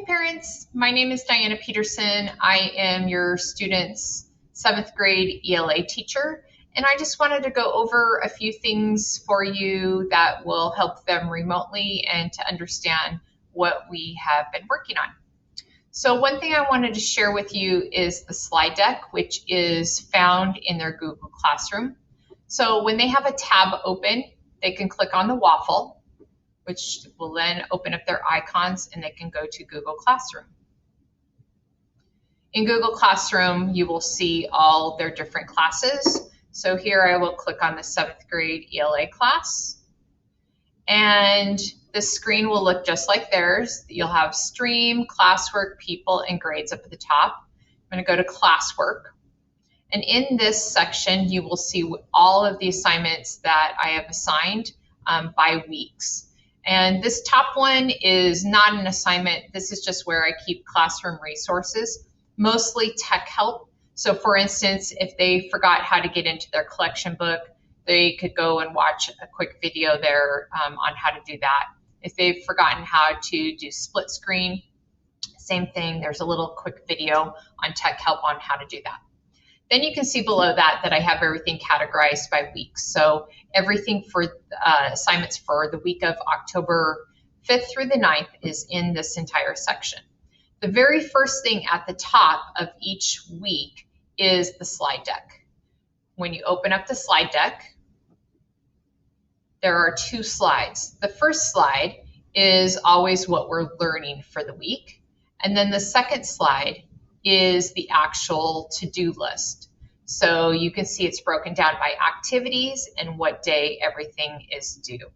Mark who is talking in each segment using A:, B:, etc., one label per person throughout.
A: parents, my name is Diana Peterson. I am your student's 7th grade ELA teacher, and I just wanted to go over a few things for you that will help them remotely and to understand what we have been working on. So one thing I wanted to share with you is the slide deck, which is found in their Google Classroom. So when they have a tab open, they can click on the waffle, which will then open up their icons and they can go to Google Classroom. In Google Classroom, you will see all their different classes. So here I will click on the 7th grade ELA class, and the screen will look just like theirs. You'll have stream, classwork, people, and grades up at the top. I'm going to go to classwork. And in this section, you will see all of the assignments that I have assigned by weeks. And this top one is not an assignment. This is just where I keep classroom resources, mostly tech help. So for instance, if they forgot how to get into their collection book, they could go and watch a quick video there on how to do that. If they've forgotten how to do split screen, same thing. There's a little quick video on tech help on how to do that. Then you can see below that I have everything categorized by weeks. So everything for assignments for the week of October 5th through the 9th is in this entire section. The very first thing at the top of each week is the slide deck. When you open up the slide deck, there are 2 slides. The first slide is always what we're learning for the week. And then the second slide is the actual to-do list. So you can see it's broken down by activities and what day everything is due.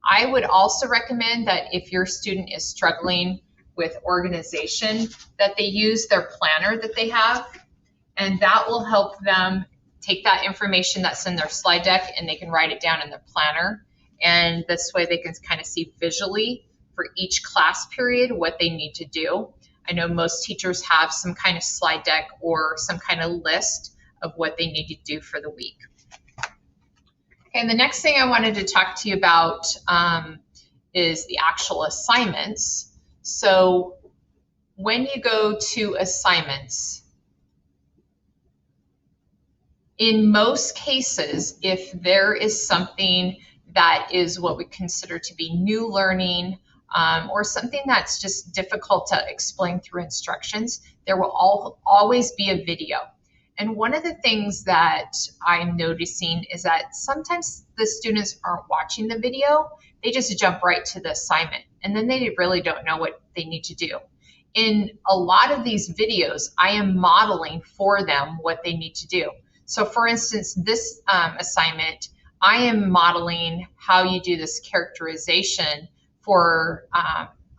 A: I would also recommend that if your student is struggling with organization, that they use their planner that they have, and that will help them take that information that's in their slide deck and they can write it down in their planner. And this way they can kind of see visually for each class period what they need to do. I know most teachers have some kind of slide deck or some kind of list of what they need to do for the week. Okay, and the next thing I wanted to talk to you about is the actual assignments. So when you go to assignments, in most cases, if there is something that is what we consider to be new learning, or something that's just difficult to explain through instructions, there will always be a video. And one of the things that I'm noticing is that sometimes the students aren't watching the video, they just jump right to the assignment, and then they really don't know what they need to do. In a lot of these videos, I am modeling for them what they need to do. So for instance, this assignment, I am modeling how you do this characterization for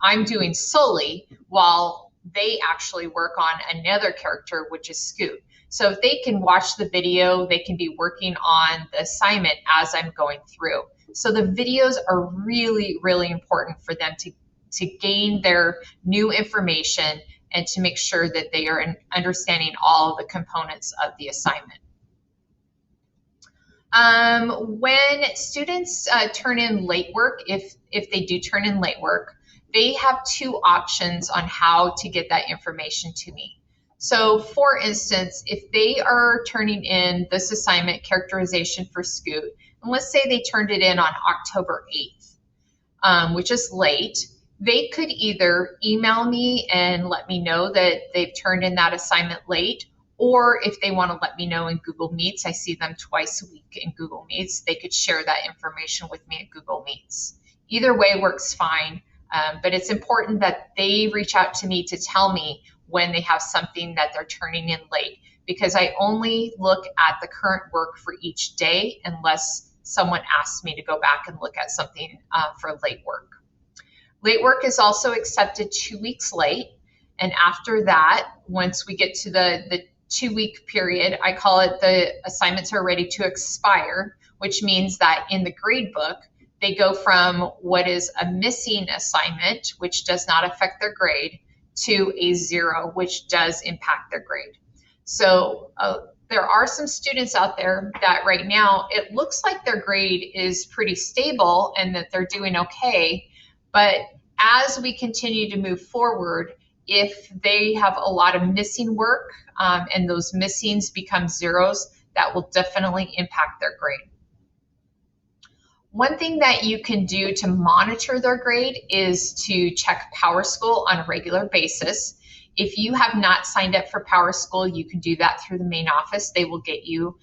A: I'm doing Sully while they actually work on another character, which is Scoot. So if they can watch the video, they can be working on the assignment as I'm going through. So the videos are really, really important for them to gain their new information and to make sure that they are understanding all of the components of the assignment. When students turn in late work, if they do turn in late work, they have 2 options on how to get that information to me. So for instance, if they are turning in this assignment, characterization for Scoot, and let's say they turned it in on October 8th, which is late, they could either email me and let me know that they've turned in that assignment late, or if they want to let me know in Google Meets, I see them twice a week in Google Meets, they could share that information with me at Google Meets. Either way works fine, but it's important that they reach out to me to tell me when they have something that they're turning in late, because I only look at the current work for each day unless someone asks me to go back and look at something for late work. Late work is also accepted 2 weeks late, and after that, once we get to the 2-week period, I call it the assignments are ready to expire, which means that in the grade book, they go from what is a missing assignment, which does not affect their grade, to a 0, which does impact their grade. So there are some students out there that right now, it looks like their grade is pretty stable and that they're doing okay, but As we continue to move forward, if they have a lot of missing work and those missings become zeros, that will definitely impact their grade. One thing that you can do to monitor their grade is to check PowerSchool on a regular basis. If you have not signed up for PowerSchool, you can do that through the main office. They will get you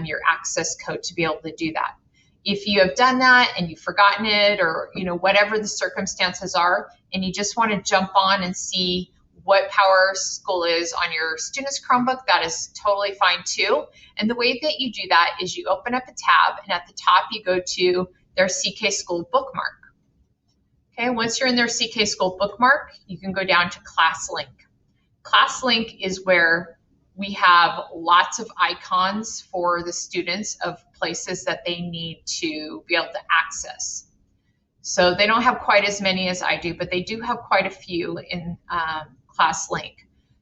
A: your access code to be able to do that. If you have done that and you've forgotten it, or whatever the circumstances are, and you just want to jump on and see what PowerSchool is on your student's Chromebook, that is totally fine too. And the way that you do that is you open up a tab, and at the top you go to their CK School bookmark. Okay, once you're in their CK School bookmark, you can go down to Classlink. Classlink is where we have lots of icons for the students of places that they need to be able to access. So they don't have quite as many as I do, but they do have quite a few in Classlink.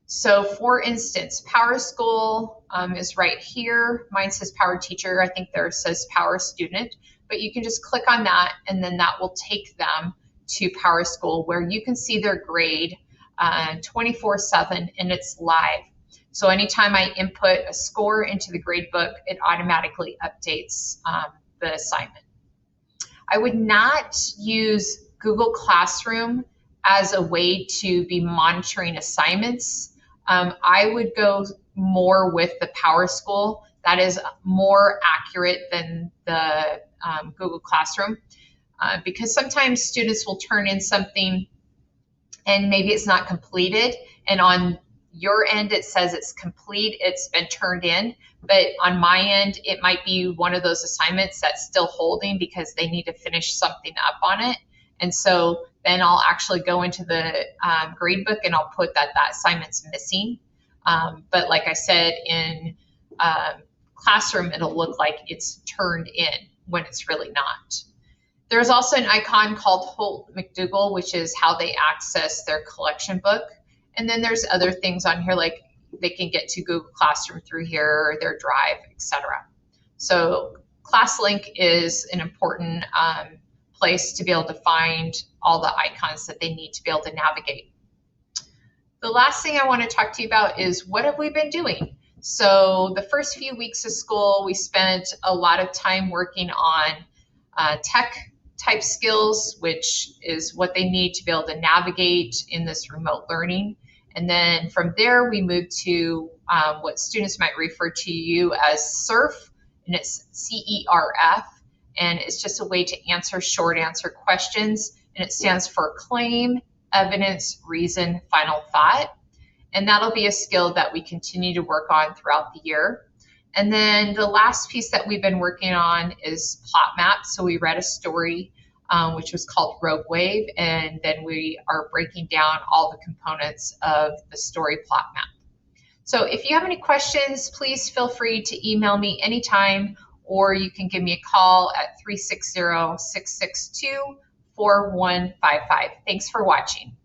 A: So for instance, PowerSchool is right here. Mine says Power Teacher. I think theirs says Power Student, but you can just click on that, and then that will take them to PowerSchool, where you can see their grade 24/7, and it's live. So anytime I input a score into the grade book, it automatically updates the assignment. I would not use Google Classroom as a way to be monitoring assignments. I would go more with the PowerSchool. That is more accurate than the Google Classroom, because sometimes students will turn in something and maybe it's not completed, and on your end it says it's complete, it's been turned in, but on my end it might be one of those assignments that's still holding because they need to finish something up on it. And so then I'll actually go into the grade book and I'll put that assignment's missing. But like I said, in Classroom it'll look like it's turned in when it's really not. There's also an icon called Holt McDougall, which is how they access their collection book. And then there's other things on here, like they can get to Google Classroom through here, their Drive, etc. So Classlink is an important place to be able to find all the icons that they need to be able to navigate. The last thing I want to talk to you about is what have we been doing? So the first few weeks of school, we spent a lot of time working on tech type skills, which is what they need to be able to navigate in this remote learning. And then from there, we moved to what students might refer to you as CERF, and it's CERF, and it's just a way to answer short answer questions, and it stands for claim, evidence, reason, final thought. And that'll be a skill that we continue to work on throughout the year. And then the last piece that we've been working on is plot map. So we read a story which was called Rogue Wave, and then we are breaking down all the components of the story plot map. So if you have any questions, please feel free to email me anytime, or you can give me a call at 360-662-4155. Thanks for watching.